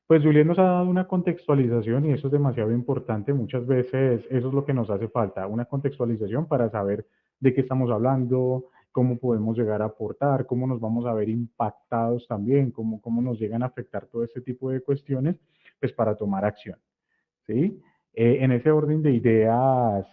Pues Juliet nos ha dado una contextualización y eso es demasiado importante. Muchas veces eso es lo que nos hace falta, una contextualización para saber de qué estamos hablando, cómo podemos llegar a aportar, cómo nos vamos a ver impactados también, cómo nos llegan a afectar todo este tipo de cuestiones, pues para tomar acción. ¿Sí? En ese orden de ideas,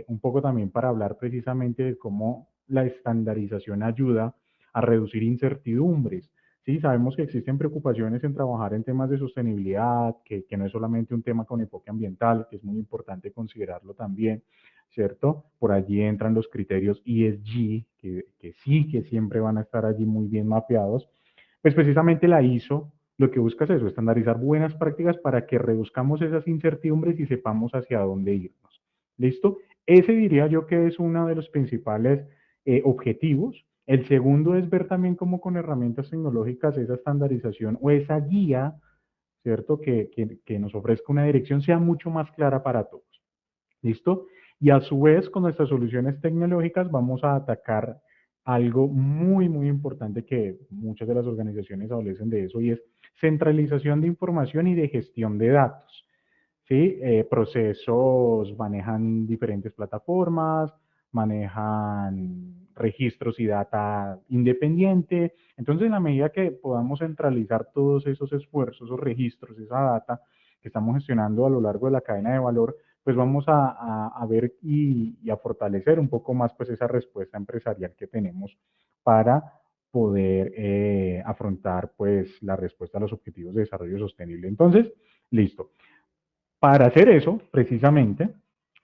un poco también para hablar precisamente de cómo la estandarización ayuda a reducir incertidumbres. Sí, sabemos que existen preocupaciones en trabajar en temas de sostenibilidad, que no es solamente un tema con enfoque ambiental, que es muy importante considerarlo también, ¿cierto? Por allí entran los criterios ESG, que sí, que siempre van a estar allí muy bien mapeados. Pues precisamente la ISO lo que busca es eso, estandarizar buenas prácticas para que reduzcamos esas incertidumbres y sepamos hacia dónde irnos. ¿Listo? Ese diría yo que es uno de los principales objetivos. El segundo es ver también cómo con herramientas tecnológicas esa estandarización o esa guía, ¿cierto? Que nos ofrezca una dirección sea mucho más clara para todos. ¿Listo? Y a su vez, con nuestras soluciones tecnológicas vamos a atacar algo muy importante que muchas de las organizaciones adolecen de eso y es centralización de información y de gestión de datos. ¿Sí? Procesos manejan diferentes plataformas, manejan registros y data independiente. Entonces, en la medida que podamos centralizar todos esos esfuerzos, esos registros, esa data que estamos gestionando a lo largo de la cadena de valor, pues vamos a ver y a fortalecer un poco más pues esa respuesta empresarial que tenemos para poder afrontar pues la respuesta a los objetivos de desarrollo sostenible. Entonces, listo. Para hacer eso, precisamente,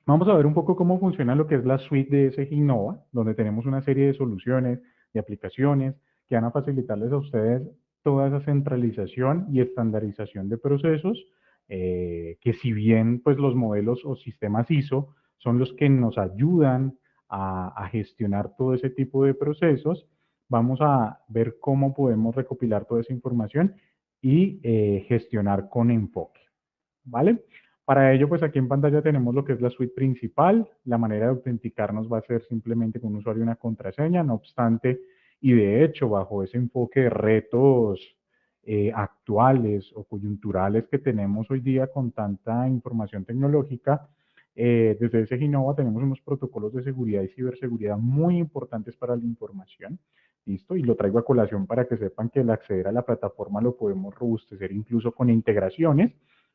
vamos a ver un poco cómo funciona lo que es la suite de SG Innova, donde tenemos una serie de soluciones, de aplicaciones que van a facilitarles a ustedes toda esa centralización y estandarización de procesos, que si bien pues los modelos o sistemas ISO son los que nos ayudan a gestionar todo ese tipo de procesos, vamos a ver cómo podemos recopilar toda esa información y gestionar con enfoque. ¿Vale? Para ello, pues aquí en pantalla tenemos lo que es la suite principal. La manera de autenticarnos va a ser simplemente con un usuario y una contraseña. No obstante, y de hecho, bajo ese enfoque de retos actuales o coyunturales que tenemos hoy día con tanta información tecnológica, desde ese Innova tenemos unos protocolos de seguridad y ciberseguridad muy importantes para la información. ¿Listo? Y lo traigo a colación para que sepan que el acceder a la plataforma lo podemos robustecer incluso con integraciones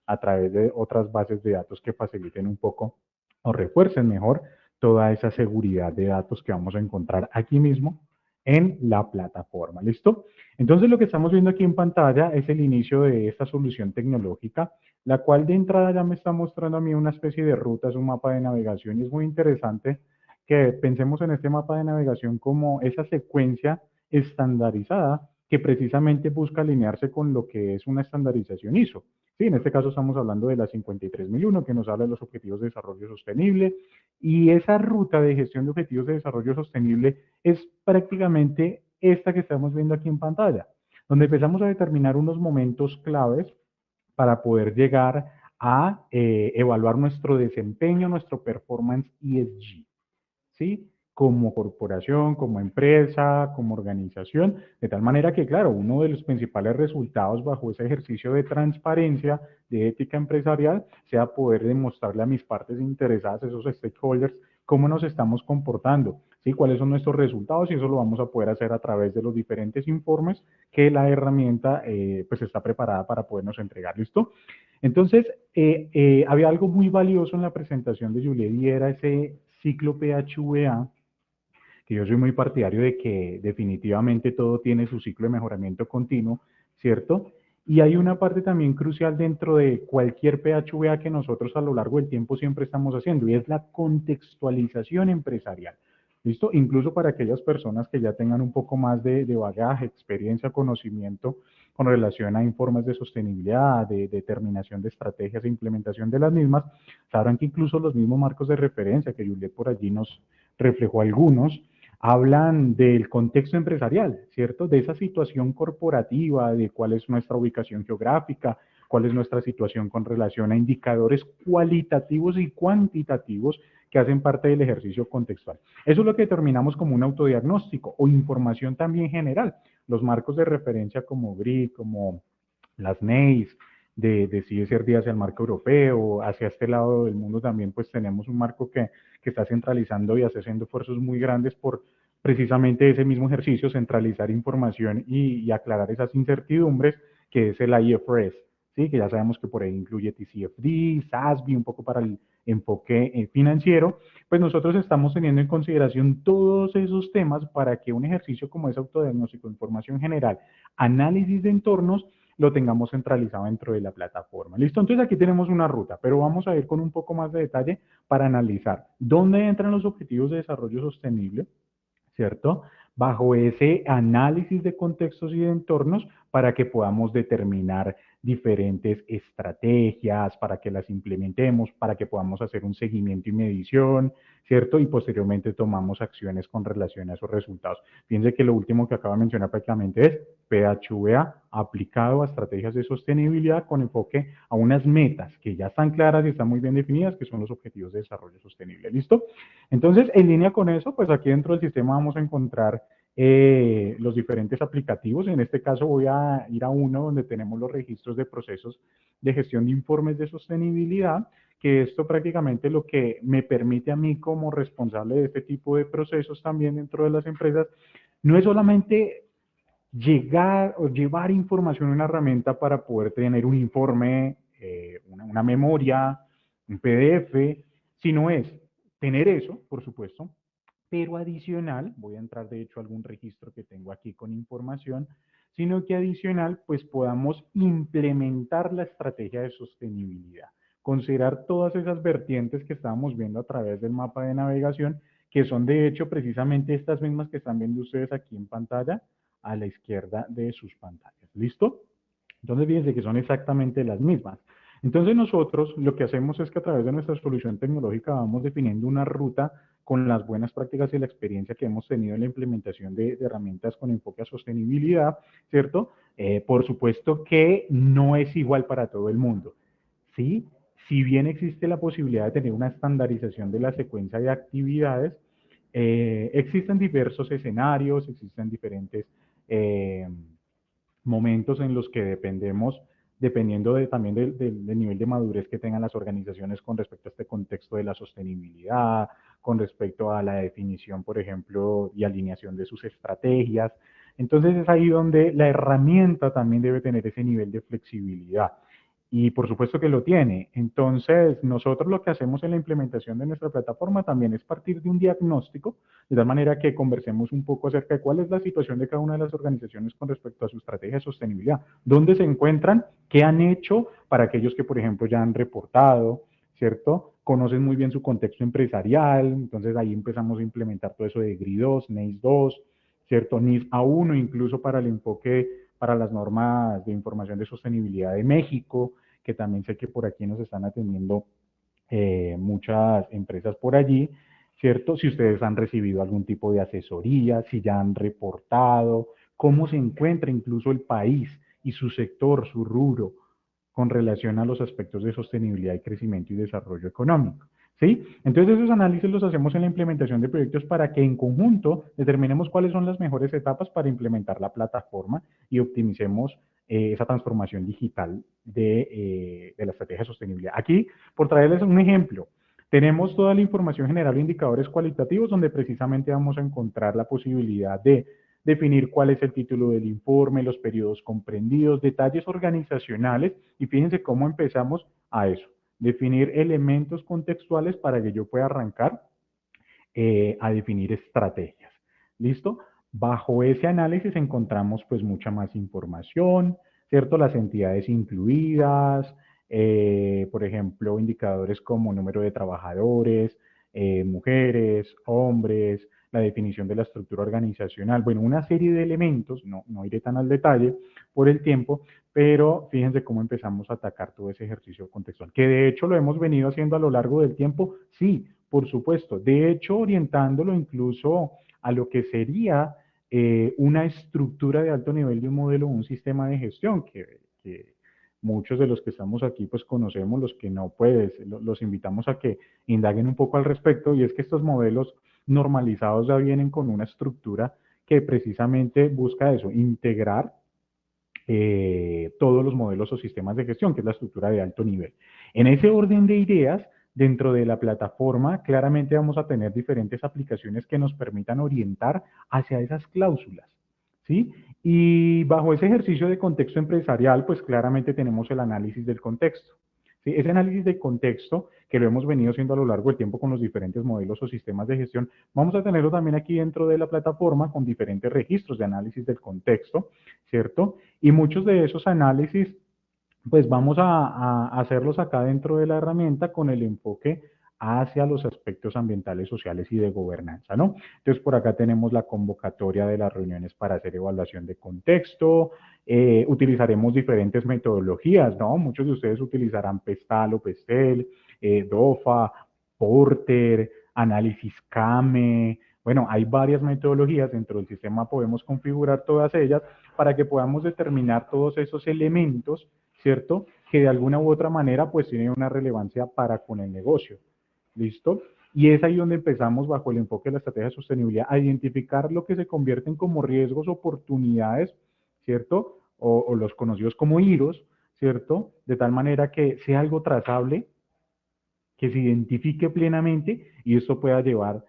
a través de otras bases de datos que faciliten un poco o refuercen mejor toda esa seguridad de datos que vamos a encontrar aquí mismo en la plataforma. ¿Listo? Entonces lo que estamos viendo aquí en pantalla es el inicio de esta solución tecnológica, la cual de entrada ya me está mostrando a mí una especie de rutas, un mapa de navegación y es muy interesante que pensemos en este mapa de navegación como esa secuencia estandarizada que precisamente busca alinearse con lo que es una estandarización ISO. Sí, en este caso estamos hablando de la 53001, que nos habla de los objetivos de desarrollo sostenible, y esa ruta de gestión de objetivos de desarrollo sostenible es prácticamente esta que estamos viendo aquí en pantalla, donde empezamos a determinar unos momentos claves para poder llegar a evaluar nuestro desempeño, nuestro performance ESG. ¿Sí? Como corporación, como empresa, como organización, de tal manera que, claro, uno de los principales resultados bajo ese ejercicio de transparencia, de ética empresarial, sea poder demostrarle a mis partes interesadas, esos stakeholders, cómo nos estamos comportando, ¿sí? Cuáles son nuestros resultados y eso lo vamos a poder hacer a través de los diferentes informes que la herramienta pues está preparada para podernos entregar. ¿Listo? Entonces, había algo muy valioso en la presentación de Juliet y era ese ciclo PHVA, que yo soy muy partidario de que definitivamente todo tiene su ciclo de mejoramiento continuo, ¿cierto? Y hay una parte también crucial dentro de cualquier PHVA que nosotros a lo largo del tiempo siempre estamos haciendo, y es la contextualización empresarial. ¿Listo? Incluso para aquellas personas que ya tengan un poco más de bagaje, experiencia, conocimiento con relación a informes de sostenibilidad, de determinación de estrategias e implementación de las mismas, sabrán que incluso los mismos marcos de referencia que Juliet por allí nos reflejó algunos, hablan del contexto empresarial, ¿cierto? De esa situación corporativa, de cuál es nuestra ubicación geográfica, cuál es nuestra situación con relación a indicadores cualitativos y cuantitativos que hacen parte del ejercicio contextual. Eso es lo que determinamos como un autodiagnóstico o información también general. Los marcos de referencia como GRI, como las NEIs, de CSRD hacia el marco europeo, hacia este lado del mundo también pues tenemos un marco que está centralizando y haciendo esfuerzos muy grandes por precisamente ese mismo ejercicio, centralizar información y aclarar esas incertidumbres, que es el IFRS, ¿sí? Que ya sabemos que por ahí incluye TCFD, SASB, un poco para el enfoque financiero. Pues nosotros estamos teniendo en consideración todos esos temas para que un ejercicio como es autodiagnóstico, información general, análisis de entornos, lo tengamos centralizado dentro de la plataforma. ¿Listo? Entonces aquí tenemos una ruta, pero vamos a ir con un poco más de detalle para analizar dónde entran los objetivos de desarrollo sostenible, ¿cierto? Bajo ese análisis de contextos y de entornos para que podamos determinar diferentes estrategias, para que las implementemos, para que podamos hacer un seguimiento y medición, ¿cierto? Y posteriormente tomamos acciones con relación a esos resultados. Fíjense que lo último que acabo de mencionar prácticamente es PHVA aplicado a estrategias de sostenibilidad con enfoque a unas metas que ya están claras y están muy bien definidas, que son los objetivos de desarrollo sostenible. ¿Listo? Entonces, en línea con eso, pues aquí dentro del sistema vamos a encontrar los diferentes aplicativos. En este caso voy a ir a uno donde tenemos los registros de procesos de gestión de informes de sostenibilidad, que esto prácticamente lo que me permite a mí como responsable de este tipo de procesos también dentro de las empresas, no es solamente llegar o llevar información a una herramienta para poder tener un informe, una memoria, un PDF, sino es tener eso, por supuesto, pero adicional, voy a entrar de hecho a algún registro que tengo aquí con información, sino que adicional pues podamos implementar la estrategia de sostenibilidad, considerar todas esas vertientes que estábamos viendo a través del mapa de navegación, que son de hecho precisamente estas mismas que están viendo ustedes aquí en pantalla, a la izquierda de sus pantallas. ¿Listo? Entonces, fíjense que son exactamente las mismas. Entonces, nosotros lo que hacemos es que a través de nuestra solución tecnológica vamos definiendo una ruta con las buenas prácticas y la experiencia que hemos tenido en la implementación de herramientas con enfoque a sostenibilidad, ¿cierto? Por supuesto que no es igual para todo el mundo, ¿sí? Si bien existe la posibilidad de tener una estandarización de la secuencia de actividades, existen diversos escenarios, existen diferentes momentos en los que dependemos, dependiendo también del nivel de madurez que tengan las organizaciones con respecto a este contexto de la sostenibilidad, con respecto a la definición, por ejemplo, y alineación de sus estrategias. Entonces es ahí donde la herramienta también debe tener ese nivel de flexibilidad. Y por supuesto que lo tiene. Entonces, nosotros lo que hacemos en la implementación de nuestra plataforma también es partir de un diagnóstico, de tal manera que conversemos un poco acerca de cuál es la situación de cada una de las organizaciones con respecto a su estrategia de sostenibilidad, dónde se encuentran, qué han hecho para aquellos que, por ejemplo, ya han reportado, ¿cierto? Conocen muy bien su contexto empresarial, entonces ahí empezamos a implementar todo eso de GRI 2, NEIS 2, ¿cierto? NIS A1, incluso para el enfoque, para las normas de información de sostenibilidad de México, que también sé que por aquí nos están atendiendo muchas empresas por allí, ¿cierto? Si ustedes han recibido algún tipo de asesoría, si ya han reportado, cómo se encuentra incluso el país y su sector, su rubro, con relación a los aspectos de sostenibilidad y crecimiento y desarrollo económico. ¿Sí? Entonces esos análisis los hacemos en la implementación de proyectos para que en conjunto determinemos cuáles son las mejores etapas para implementar la plataforma y optimicemos esa transformación digital de la estrategia de sostenibilidad. Aquí, por traerles un ejemplo, tenemos toda la información general de indicadores cualitativos donde precisamente vamos a encontrar la posibilidad de definir cuál es el título del informe, los periodos comprendidos, detalles organizacionales y fíjense cómo empezamos a eso, definir elementos contextuales para que yo pueda arrancar a definir estrategias. ¿Listo? Bajo ese análisis encontramos pues mucha más información, ¿cierto? Las entidades incluidas, por ejemplo, indicadores como número de trabajadores, mujeres, hombres, la definición de la estructura organizacional, bueno, una serie de elementos, no iré tan al detalle por el tiempo, pero fíjense cómo empezamos a atacar todo ese ejercicio contextual, que de hecho lo hemos venido haciendo a lo largo del tiempo, sí, por supuesto, de hecho orientándolo incluso a lo que sería una estructura de alto nivel de un modelo, un sistema de gestión que muchos de los que estamos aquí pues conocemos, los que no, pues los invitamos a que indaguen un poco al respecto y es que estos modelos normalizados ya vienen con una estructura que precisamente busca eso, integrar todos los modelos o sistemas de gestión, que es la estructura de alto nivel. En ese orden de ideas, dentro de la plataforma, claramente vamos a tener diferentes aplicaciones que nos permitan orientar hacia esas cláusulas, ¿sí? Y bajo ese ejercicio de contexto empresarial, pues claramente tenemos el análisis del contexto. ¿Sí? Ese análisis de contexto, que lo hemos venido haciendo a lo largo del tiempo con los diferentes modelos o sistemas de gestión, vamos a tenerlo también aquí dentro de la plataforma con diferentes registros de análisis del contexto, ¿cierto? Y muchos de esos análisis pues vamos a hacerlos acá dentro de la herramienta con el enfoque hacia los aspectos ambientales, sociales y de gobernanza, ¿no? Entonces, por acá tenemos la convocatoria de las reuniones para hacer evaluación de contexto, utilizaremos diferentes metodologías, ¿no? Muchos de ustedes utilizarán Pestal o Pestel, DOFA, Porter, análisis CAME, bueno, hay varias metodologías dentro del sistema, podemos configurar todas ellas para que podamos determinar todos esos elementos, ¿cierto? Que de alguna u otra manera pues tienen una relevancia para con el negocio. ¿Listo? Y es ahí donde empezamos bajo el enfoque de la estrategia de sostenibilidad a identificar lo que se convierten como riesgos, oportunidades, ¿cierto? O los conocidos como IROS, ¿cierto? De tal manera que sea algo trazable, que se identifique plenamente y esto pueda llevar,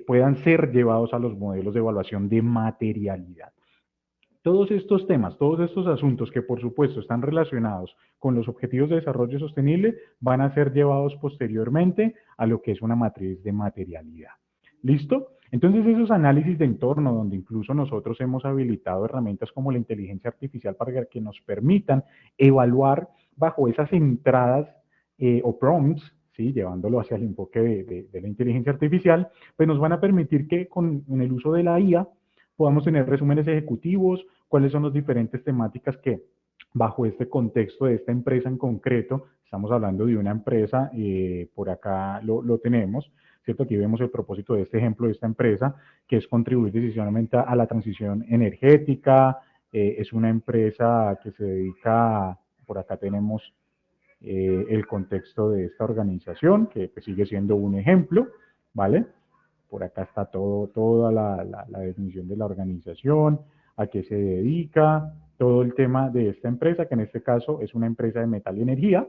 puedan ser llevados a los modelos de evaluación de materialidad. Todos estos temas, todos estos asuntos que por supuesto están relacionados con los objetivos de desarrollo sostenible van a ser llevados posteriormente a lo que es una matriz de materialidad. ¿Listo? Entonces esos análisis de entorno, donde incluso nosotros hemos habilitado herramientas como la inteligencia artificial para que nos permitan evaluar bajo esas entradas o prompts, ¿sí? Llevándolo hacia el enfoque de la inteligencia artificial, pues nos van a permitir que con el uso de la IA podamos tener resúmenes ejecutivos, cuáles son las diferentes temáticas que bajo este contexto de esta empresa en concreto, estamos hablando de una empresa, por acá lo tenemos, ¿cierto? Aquí vemos el propósito de este ejemplo de esta empresa, que es contribuir decisivamente a la transición energética, es una empresa que se dedica, por acá tenemos el contexto de esta organización, que pues, sigue siendo un ejemplo, ¿vale? Por acá está toda la definición de la organización, a qué se dedica, todo el tema de esta empresa, que en este caso es una empresa de metal y energía,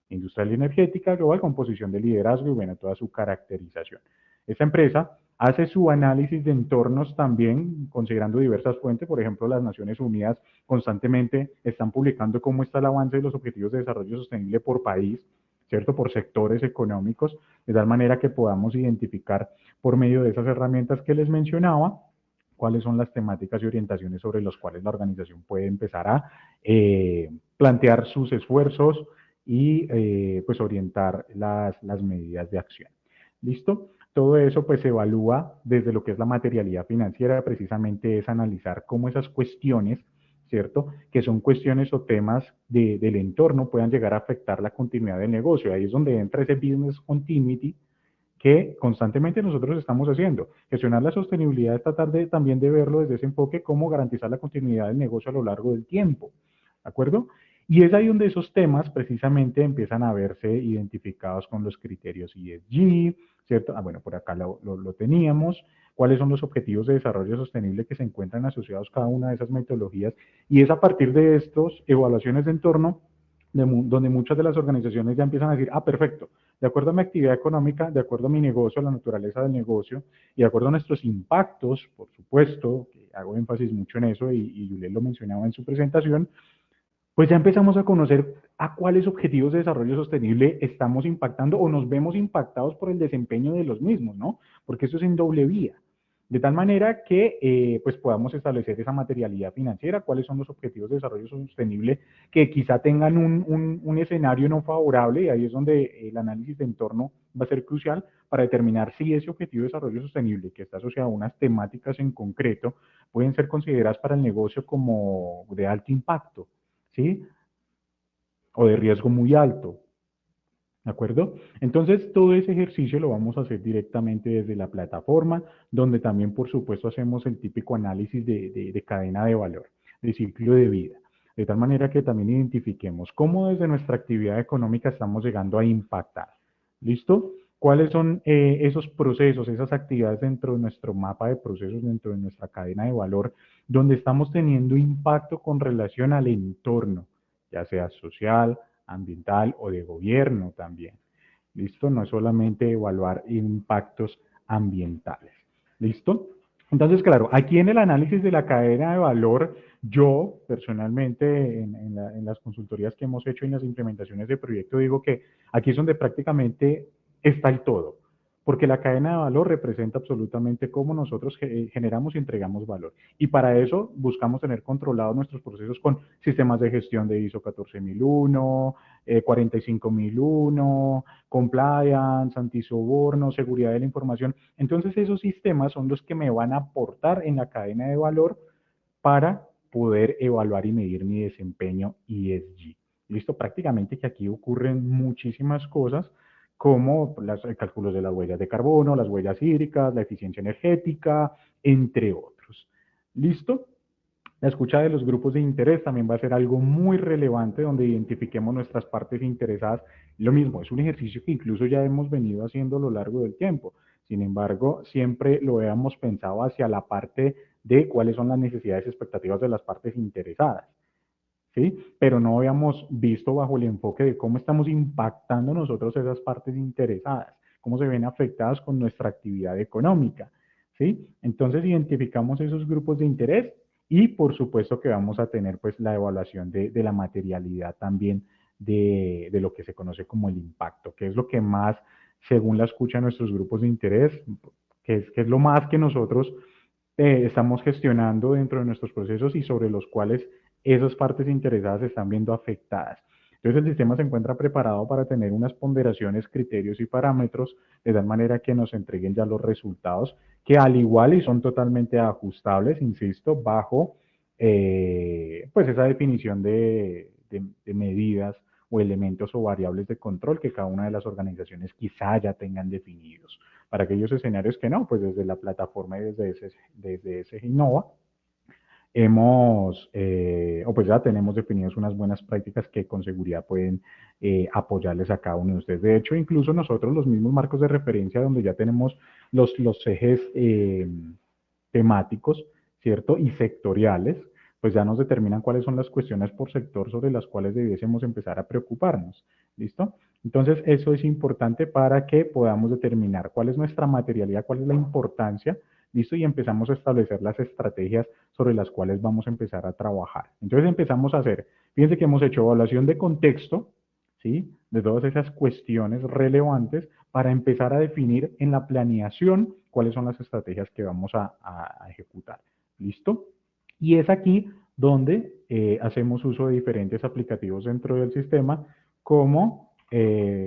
industrial y energética, global, composición de liderazgo y bueno, toda su caracterización. Esta empresa hace su análisis de entornos también, considerando diversas fuentes, por ejemplo, las Naciones Unidas constantemente están publicando cómo está el avance de los objetivos de desarrollo sostenible por país, ¿cierto? Por sectores económicos, de tal manera que podamos identificar por medio de esas herramientas que les mencionaba, cuáles son las temáticas y orientaciones sobre las cuales la organización puede empezar a plantear sus esfuerzos y pues orientar las medidas de acción. ¿Listo? Todo eso pues se evalúa desde lo que es la materialidad financiera, precisamente es analizar cómo esas cuestiones, ¿cierto? Que son cuestiones o temas del entorno puedan llegar a afectar la continuidad del negocio. Ahí es donde entra ese business continuity que constantemente nosotros estamos haciendo. Gestionar la sostenibilidad es tratar también de verlo desde ese enfoque, cómo garantizar la continuidad del negocio a lo largo del tiempo. ¿De acuerdo? Y es ahí donde esos temas precisamente empiezan a verse identificados con los criterios ESG, ¿cierto? Ah, bueno, por acá lo teníamos. ¿Cuáles son los objetivos de desarrollo sostenible que se encuentran asociados a cada una de esas metodologías? Y es a partir de estos evaluaciones de entorno donde muchas de las organizaciones ya empiezan a decir, ah, perfecto, de acuerdo a mi actividad económica, de acuerdo a mi negocio, a la naturaleza del negocio y de acuerdo a nuestros impactos, por supuesto, que hago énfasis mucho en eso y Juliet lo mencionaba en su presentación, pues ya empezamos a conocer a cuáles objetivos de desarrollo sostenible estamos impactando o nos vemos impactados por el desempeño de los mismos, ¿no? Porque eso es en doble vía. De tal manera que pues podamos establecer esa materialidad financiera, cuáles son los objetivos de desarrollo sostenible que quizá tengan un escenario no favorable, y ahí es donde el análisis de entorno va a ser crucial para determinar si ese objetivo de desarrollo sostenible que está asociado a unas temáticas en concreto pueden ser consideradas para el negocio como de alto impacto, ¿sí? O de riesgo muy alto, ¿de acuerdo? Entonces, todo ese ejercicio lo vamos a hacer directamente desde la plataforma, donde también, por supuesto, hacemos el típico análisis de cadena de valor, de ciclo de vida, de tal manera que también identifiquemos cómo desde nuestra actividad económica estamos llegando a impactar. ¿Listo? ¿Cuáles son esos procesos, esas actividades dentro de nuestro mapa de procesos, dentro de nuestra cadena de valor, donde estamos teniendo impacto con relación al entorno, ya sea social, ambiental o de gobierno también? ¿Listo? No es solamente evaluar impactos ambientales. ¿Listo? Entonces, claro, aquí en el análisis de la cadena de valor, yo personalmente en las consultorías que hemos hecho y en las implementaciones de proyecto digo que aquí es donde prácticamente está el todo, porque la cadena de valor representa absolutamente cómo nosotros generamos y entregamos valor. Y para eso buscamos tener controlados nuestros procesos con sistemas de gestión de ISO 14001, 45001, compliance, antisoborno, seguridad de la información. Entonces esos sistemas son los que me van a aportar en la cadena de valor para poder evaluar y medir mi desempeño ESG. Listo, prácticamente que aquí ocurren muchísimas cosas como los cálculos de las huellas de carbono, las huellas hídricas, la eficiencia energética, entre otros. ¿Listo? La escucha de los grupos de interés también va a ser algo muy relevante donde identifiquemos nuestras partes interesadas. Lo mismo, es un ejercicio que incluso ya hemos venido haciendo a lo largo del tiempo. Sin embargo, siempre lo hemos pensado hacia la parte de cuáles son las necesidades y expectativas de las partes interesadas. ¿Sí? Pero no habíamos visto bajo el enfoque de cómo estamos impactando nosotros esas partes interesadas, cómo se ven afectadas con nuestra actividad económica, ¿sí? Entonces identificamos esos grupos de interés y por supuesto que vamos a tener pues la evaluación de la materialidad también de lo que se conoce como el impacto, que es lo que más, según la escucha de nuestros grupos de interés, que es lo más que nosotros estamos gestionando dentro de nuestros procesos y sobre los cuales esas partes interesadas se están viendo afectadas. Entonces el sistema se encuentra preparado para tener unas ponderaciones, criterios y parámetros de tal manera que nos entreguen ya los resultados que al igual y son totalmente ajustables, insisto, bajo pues esa definición de medidas o elementos o variables de control que cada una de las organizaciones quizá ya tengan definidos. Para aquellos escenarios que no, pues desde la plataforma y desde ese Innova, o pues ya tenemos definidas unas buenas prácticas que con seguridad pueden apoyarles a cada uno de ustedes. De hecho, incluso nosotros los mismos marcos de referencia donde ya tenemos los ejes temáticos, ¿cierto? Y sectoriales, pues ya nos determinan cuáles son las cuestiones por sector sobre las cuales debiésemos empezar a preocuparnos. ¿Listo? Entonces, eso es importante para que podamos determinar cuál es nuestra materialidad, cuál es la importancia, ¿listo? Y empezamos a establecer las estrategias sobre las cuales vamos a empezar a trabajar. Entonces empezamos a hacer, fíjense que hemos hecho evaluación de contexto, ¿sí? De todas esas cuestiones relevantes para empezar a definir en la planeación cuáles son las estrategias que vamos a ejecutar. ¿Listo? Y es aquí donde hacemos uso de diferentes aplicativos dentro del sistema, como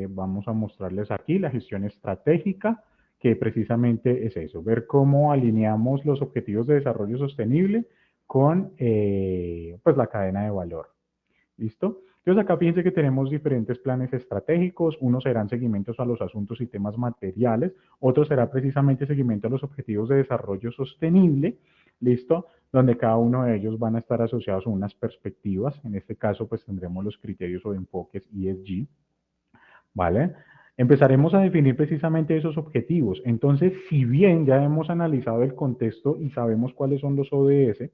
vamos a mostrarles aquí la gestión estratégica, que precisamente es eso, ver cómo alineamos los objetivos de desarrollo sostenible con pues la cadena de valor. ¿Listo? Entonces acá fíjense que tenemos diferentes planes estratégicos, unos serán seguimientos a los asuntos y temas materiales, otros será precisamente seguimiento a los objetivos de desarrollo sostenible, ¿listo? Donde cada uno de ellos van a estar asociados a unas perspectivas, en este caso pues tendremos los criterios o enfoques ESG, ¿vale? Empezaremos a definir precisamente esos objetivos. Entonces, si bien ya hemos analizado el contexto y sabemos cuáles son los ODS,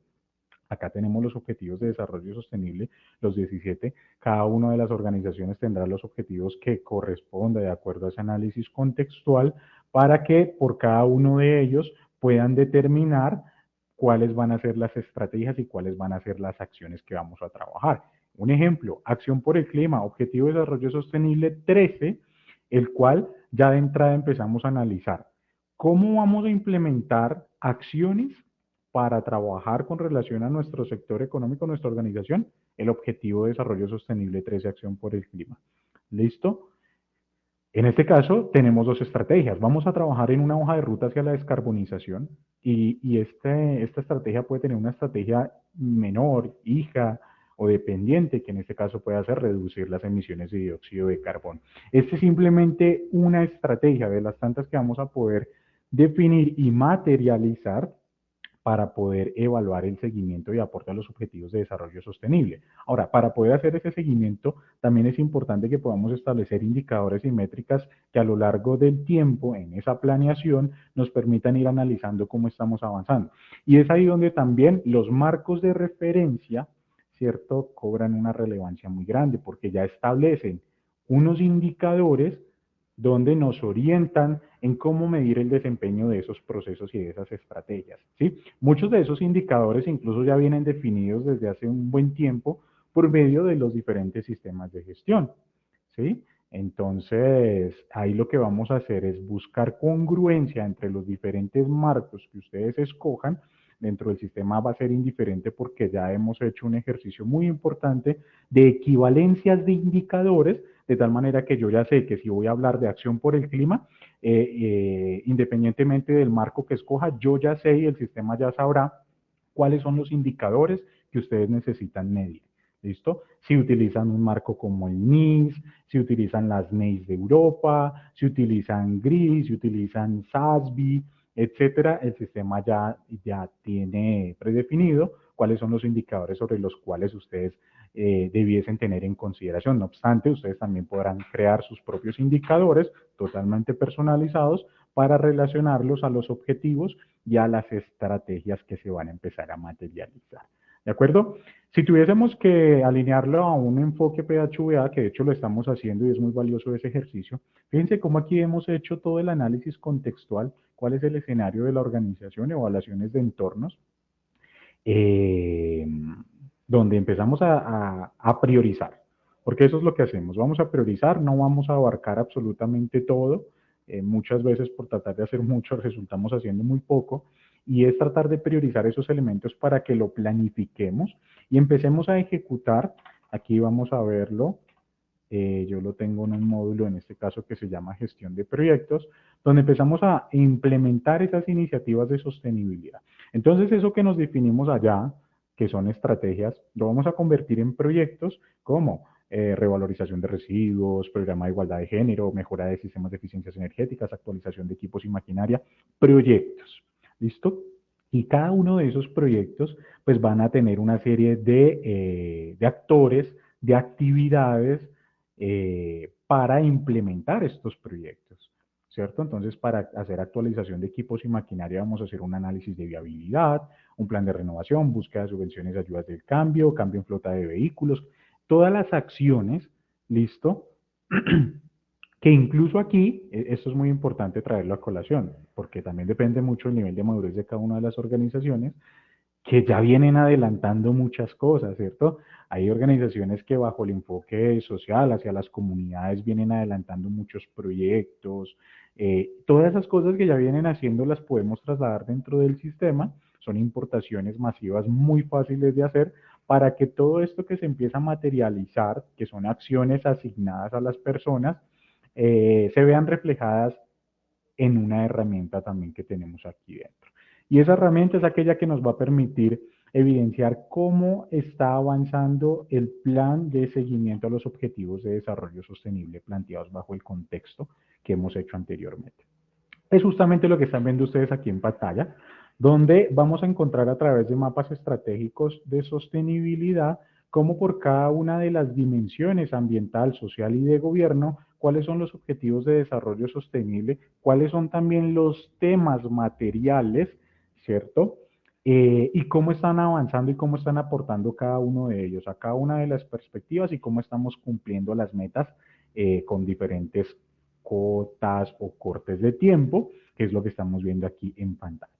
acá tenemos los objetivos de desarrollo sostenible, los 17. Cada una de las organizaciones tendrá los objetivos que corresponda de acuerdo a ese análisis contextual para que por cada uno de ellos puedan determinar cuáles van a ser las estrategias y cuáles van a ser las acciones que vamos a trabajar. Un ejemplo, acción por el clima, objetivo de desarrollo sostenible 13, el cual ya de entrada empezamos a analizar cómo vamos a implementar acciones para trabajar con relación a nuestro sector económico, nuestra organización, el objetivo de desarrollo sostenible 13, acción por el clima. ¿Listo? En este caso, tenemos dos estrategias. Vamos a trabajar en una hoja de ruta hacia la descarbonización y esta estrategia puede tener una estrategia menor, hija o dependiente, que en este caso puede hacer reducir las emisiones de dióxido de carbono. Este es simplemente una estrategia de las tantas que vamos a poder definir y materializar para poder evaluar el seguimiento y aporte a los objetivos de desarrollo sostenible. Ahora, para poder hacer ese seguimiento, también es importante que podamos establecer indicadores y métricas que a lo largo del tiempo en esa planeación nos permitan ir analizando cómo estamos avanzando. Y es ahí donde también los marcos de referencia, ¿cierto?, cobran una relevancia muy grande porque ya establecen unos indicadores donde nos orientan en cómo medir el desempeño de esos procesos y de esas estrategias, ¿sí? Muchos de esos indicadores incluso ya vienen definidos desde hace un buen tiempo por medio de los diferentes sistemas de gestión, ¿sí? Entonces, ahí lo que vamos a hacer es buscar congruencia entre los diferentes marcos que ustedes escojan. Dentro del sistema va a ser indiferente porque ya hemos hecho un ejercicio muy importante de equivalencias de indicadores, de tal manera que yo ya sé que si voy a hablar de acción por el clima, independientemente del marco que escoja, yo ya sé y el sistema ya sabrá cuáles son los indicadores que ustedes necesitan medir. ¿Listo? Si utilizan un marco como el NIS, si utilizan las NEIS de Europa, si utilizan GRI, si utilizan SASB, etcétera, el sistema ya tiene predefinido cuáles son los indicadores sobre los cuales ustedes debiesen tener en consideración. No obstante, ustedes también podrán crear sus propios indicadores totalmente personalizados para relacionarlos a los objetivos y a las estrategias que se van a empezar a materializar. ¿De acuerdo? Si tuviésemos que alinearlo a un enfoque PHVA, que de hecho lo estamos haciendo y es muy valioso ese ejercicio, fíjense cómo aquí hemos hecho todo el análisis contextual, cuál es el escenario de la organización, evaluaciones de entornos, eh, donde empezamos a priorizar, porque eso es lo que hacemos, vamos a priorizar, no vamos a abarcar absolutamente todo, muchas veces por tratar de hacer mucho resultamos haciendo muy poco, y es tratar de priorizar esos elementos para que lo planifiquemos y empecemos a ejecutar. Aquí vamos a verlo, yo lo tengo en un módulo, en este caso que se llama gestión de proyectos, donde empezamos a implementar esas iniciativas de sostenibilidad. Entonces, eso que nos definimos allá, que son estrategias, lo vamos a convertir en proyectos como revalorización de residuos, programa de igualdad de género, mejora de sistemas de eficiencias energéticas, actualización de equipos y maquinaria, proyectos. ¿Listo? Y cada uno de esos proyectos pues van a tener una serie de actores, de actividades, para implementar estos proyectos, ¿cierto? Entonces, para hacer actualización de equipos y maquinaria vamos a hacer un análisis de viabilidad, un plan de renovación, búsqueda de subvenciones, ayudas del cambio, cambio en flota de vehículos, todas las acciones, ¿listo? Que incluso aquí, esto es muy importante traerlo a colación, porque también depende mucho del nivel de madurez de cada una de las organizaciones, que ya vienen adelantando muchas cosas, ¿cierto? Hay organizaciones que bajo el enfoque social hacia las comunidades vienen adelantando muchos proyectos. Todas esas cosas que ya vienen haciendo las podemos trasladar dentro del sistema. Son importaciones masivas muy fáciles de hacer para que todo esto que se empieza a materializar, que son acciones asignadas a las personas, se vean reflejadas en una herramienta también que tenemos aquí dentro. Y esa herramienta es aquella que nos va a permitir evidenciar cómo está avanzando el plan de seguimiento a los objetivos de desarrollo sostenible planteados bajo el contexto que hemos hecho anteriormente. Es justamente lo que están viendo ustedes aquí en pantalla, donde vamos a encontrar a través de mapas estratégicos de sostenibilidad, cómo por cada una de las dimensiones ambiental, social y de gobierno, cuáles son los objetivos de desarrollo sostenible, cuáles son también los temas materiales, ¿cierto? Y cómo están avanzando y cómo están aportando cada uno de ellos a cada una de las perspectivas y cómo estamos cumpliendo las metas con diferentes cotas o cortes de tiempo, que es lo que estamos viendo aquí en pantalla.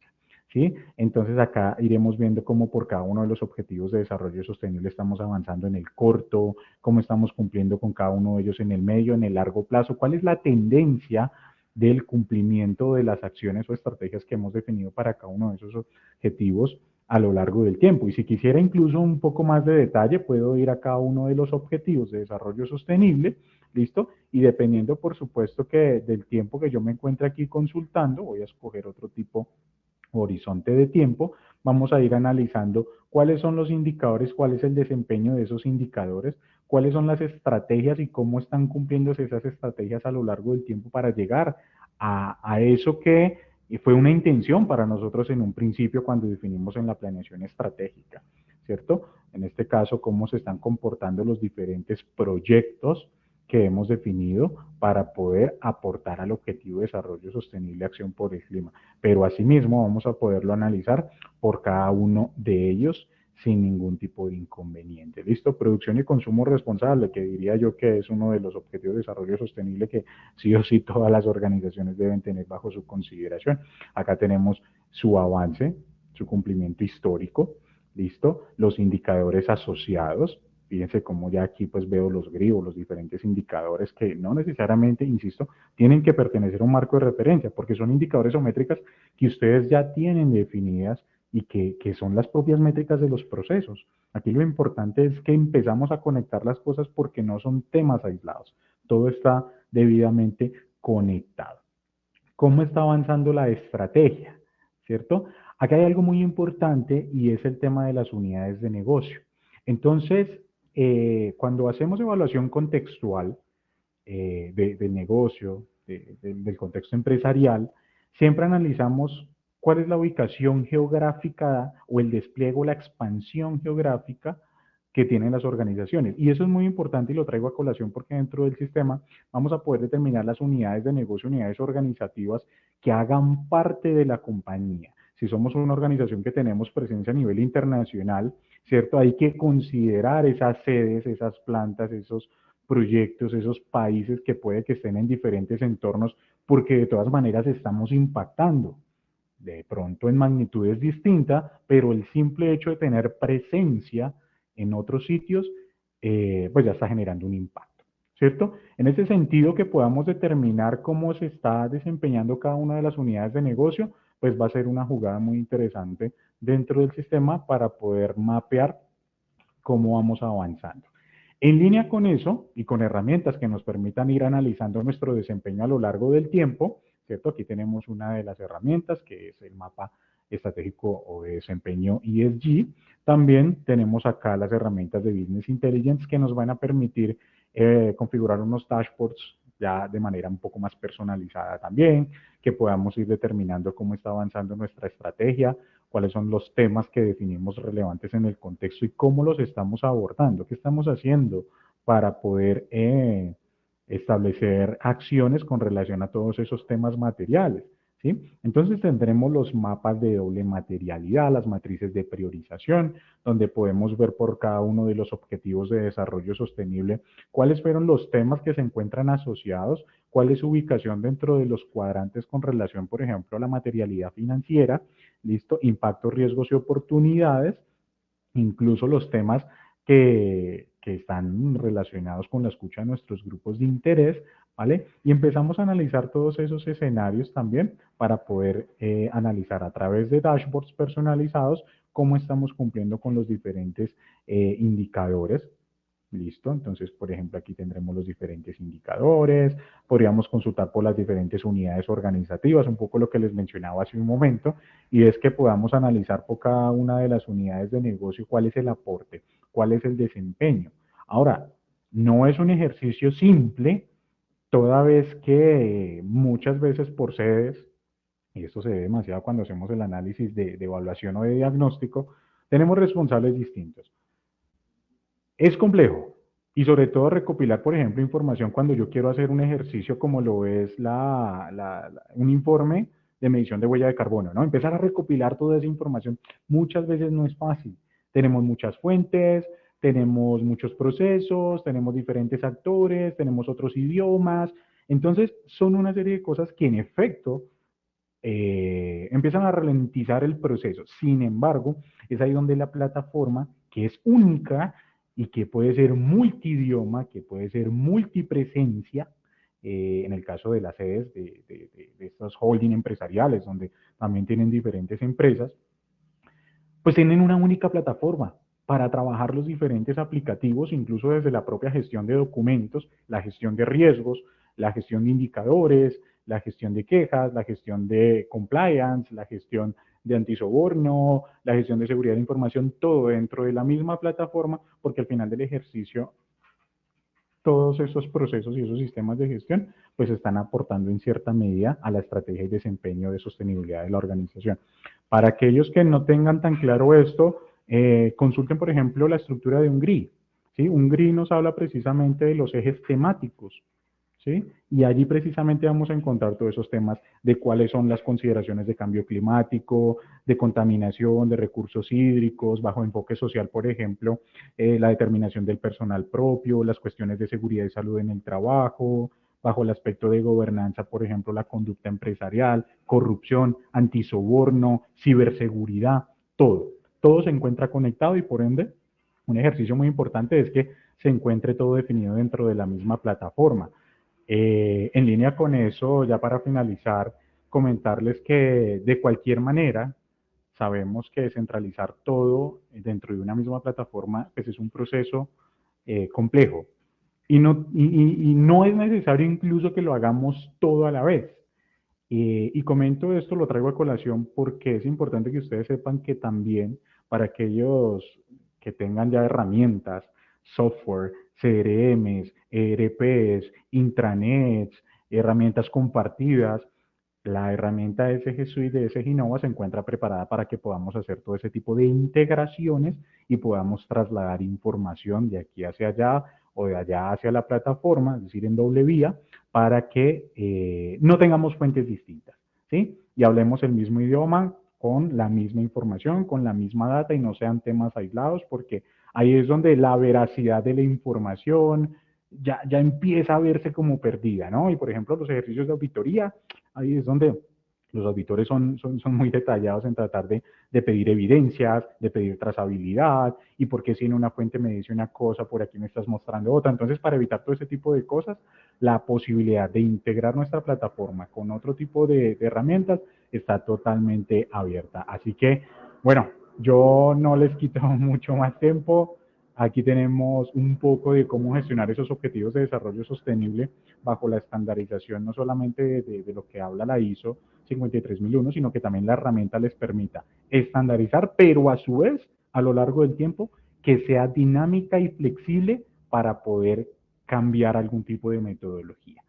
¿Sí? Entonces acá iremos viendo cómo por cada uno de los objetivos de desarrollo sostenible estamos avanzando en el corto, cómo estamos cumpliendo con cada uno de ellos en el medio, en el largo plazo, cuál es la tendencia del cumplimiento de las acciones o estrategias que hemos definido para cada uno de esos objetivos a lo largo del tiempo. Y si quisiera incluso un poco más de detalle, puedo ir a cada uno de los objetivos de desarrollo sostenible, ¿listo? Y dependiendo, por supuesto, que del tiempo que yo me encuentre aquí consultando, voy a escoger otro tipo horizonte de tiempo, vamos a ir analizando cuáles son los indicadores, cuál es el desempeño de esos indicadores, cuáles son las estrategias y cómo están cumpliéndose esas estrategias a lo largo del tiempo para llegar a eso que Y fue una intención para nosotros en un principio cuando definimos en la planeación estratégica, ¿cierto? En este caso, cómo se están comportando los diferentes proyectos que hemos definido para poder aportar al objetivo de desarrollo sostenible acción por el clima. Pero asimismo vamos a poderlo analizar por cada uno de ellos sin ningún tipo de inconveniente. ¿Listo? Producción y consumo responsable, que diría yo que es uno de los objetivos de desarrollo sostenible que sí o sí todas las organizaciones deben tener bajo su consideración. Acá tenemos su avance, su cumplimiento histórico, ¿listo? Los indicadores asociados. Fíjense cómo ya aquí pues veo los grifos, los diferentes indicadores que no necesariamente, insisto, tienen que pertenecer a un marco de referencia, porque son indicadores o métricas que ustedes ya tienen definidas y que son las propias métricas de los procesos. Aquí lo importante es que empezamos a conectar las cosas porque no son temas aislados. Todo está debidamente conectado. ¿Cómo está avanzando la estrategia? ¿Cierto? Acá hay algo muy importante y es el tema de las unidades de negocio. Entonces, cuando hacemos evaluación contextual del negocio, del contexto empresarial, siempre analizamos cuál es la ubicación geográfica o el despliegue o la expansión geográfica que tienen las organizaciones. Y eso es muy importante y lo traigo a colación porque dentro del sistema vamos a poder determinar las unidades de negocio, unidades organizativas que hagan parte de la compañía. Si somos una organización que tenemos presencia a nivel internacional, ¿cierto? Hay que considerar esas sedes, esas plantas, esos proyectos, esos países que puede que estén en diferentes entornos, porque de todas maneras estamos impactando de pronto en magnitudes distintas, pero el simple hecho de tener presencia en otros sitios, pues ya está generando un impacto, ¿cierto? En ese sentido, que podamos determinar cómo se está desempeñando cada una de las unidades de negocio, pues va a ser una jugada muy interesante dentro del sistema para poder mapear cómo vamos avanzando. En línea con eso y con herramientas que nos permitan ir analizando nuestro desempeño a lo largo del tiempo, ¿cierto? Aquí tenemos una de las herramientas que es el mapa estratégico o de desempeño ESG. También tenemos acá las herramientas de Business Intelligence que nos van a permitir configurar unos dashboards ya de manera un poco más personalizada también, que podamos ir determinando cómo está avanzando nuestra estrategia, cuáles son los temas que definimos relevantes en el contexto y cómo los estamos abordando, qué estamos haciendo para poder establecer acciones con relación a todos esos temas materiales. ¿Sí? Entonces tendremos los mapas de doble materialidad, las matrices de priorización, donde podemos ver por cada uno de los objetivos de desarrollo sostenible cuáles fueron los temas que se encuentran asociados, cuál es su ubicación dentro de los cuadrantes con relación, por ejemplo, a la materialidad financiera, listo, impactos, riesgos y oportunidades, incluso los temas que están relacionados con la escucha de nuestros grupos de interés, ¿vale? Y empezamos a analizar todos esos escenarios también para poder analizar a través de dashboards personalizados cómo estamos cumpliendo con los diferentes indicadores. Listo, entonces, por ejemplo, aquí tendremos los diferentes indicadores, podríamos consultar por las diferentes unidades organizativas, un poco lo que les mencionaba hace un momento, y es que podamos analizar por cada una de las unidades de negocio cuál es el aporte, cuál es el desempeño. Ahora, no es un ejercicio simple, toda vez que muchas veces por sedes, y esto se ve demasiado cuando hacemos el análisis de evaluación o de diagnóstico, tenemos responsables distintos. Es complejo y sobre todo recopilar, por ejemplo, información cuando yo quiero hacer un ejercicio como lo es un informe de medición de huella de carbono, ¿no? Empezar a recopilar toda esa información muchas veces no es fácil. Tenemos muchas fuentes, tenemos muchos procesos, tenemos diferentes actores, tenemos otros idiomas. Entonces, son una serie de cosas que en efecto empiezan a ralentizar el proceso. Sin embargo, es ahí donde la plataforma, que es única y que puede ser multidioma, que puede ser multipresencia, en el caso de las sedes de estos holding empresariales, donde también tienen diferentes empresas, pues tienen una única plataforma para trabajar los diferentes aplicativos, incluso desde la propia gestión de documentos, la gestión de riesgos, la gestión de indicadores, la gestión de quejas, la gestión de compliance, la gestión de antisoborno, la gestión de seguridad de información, todo dentro de la misma plataforma, porque al final del ejercicio todos esos procesos y esos sistemas de gestión pues están aportando en cierta medida a la estrategia y desempeño de sostenibilidad de la organización. Para aquellos que no tengan tan claro esto, consulten, por ejemplo, la estructura de un GRI. ¿Sí? Un GRI nos habla precisamente de los ejes temáticos. ¿Sí? Y allí precisamente vamos a encontrar todos esos temas de cuáles son las consideraciones de cambio climático, de contaminación, de recursos hídricos, bajo enfoque social, por ejemplo, la determinación del personal propio, las cuestiones de seguridad y salud en el trabajo, bajo el aspecto de gobernanza, por ejemplo, la conducta empresarial, corrupción, antisoborno, ciberseguridad, todo. Todo se encuentra conectado y por ende, un ejercicio muy importante es que se encuentre todo definido dentro de la misma plataforma. En línea con eso, ya para finalizar, comentarles que de cualquier manera sabemos que descentralizar todo dentro de una misma plataforma pues es un proceso complejo y no es necesario incluso que lo hagamos todo a la vez. Y comento esto, lo traigo a colación porque es importante que ustedes sepan que también para aquellos que tengan ya herramientas, software, CRMs, ERPs, intranets, herramientas compartidas, la herramienta SG Suite de SG Innova se encuentra preparada para que podamos hacer todo ese tipo de integraciones y podamos trasladar información de aquí hacia allá o de allá hacia la plataforma, es decir, en doble vía, para que no tengamos fuentes distintas, ¿sí? Y hablemos el mismo idioma con la misma información, con la misma data y no sean temas aislados, porque ahí es donde la veracidad de la información ya empieza a verse como perdida, ¿no? Y por ejemplo, los ejercicios de auditoría, ahí es donde los auditores son muy detallados en tratar de pedir evidencias, de pedir trazabilidad, y por qué si en una fuente me dice una cosa, por aquí me estás mostrando otra. Entonces, para evitar todo ese tipo de cosas, la posibilidad de integrar nuestra plataforma con otro tipo de herramientas está totalmente abierta. Así que, bueno, yo no les quito mucho más tiempo. Aquí tenemos un poco de cómo gestionar esos objetivos de desarrollo sostenible bajo la estandarización, no solamente de lo que habla la ISO 53001, sino que también la herramienta les permita estandarizar, pero a su vez, a lo largo del tiempo, que sea dinámica y flexible para poder cambiar algún tipo de metodología.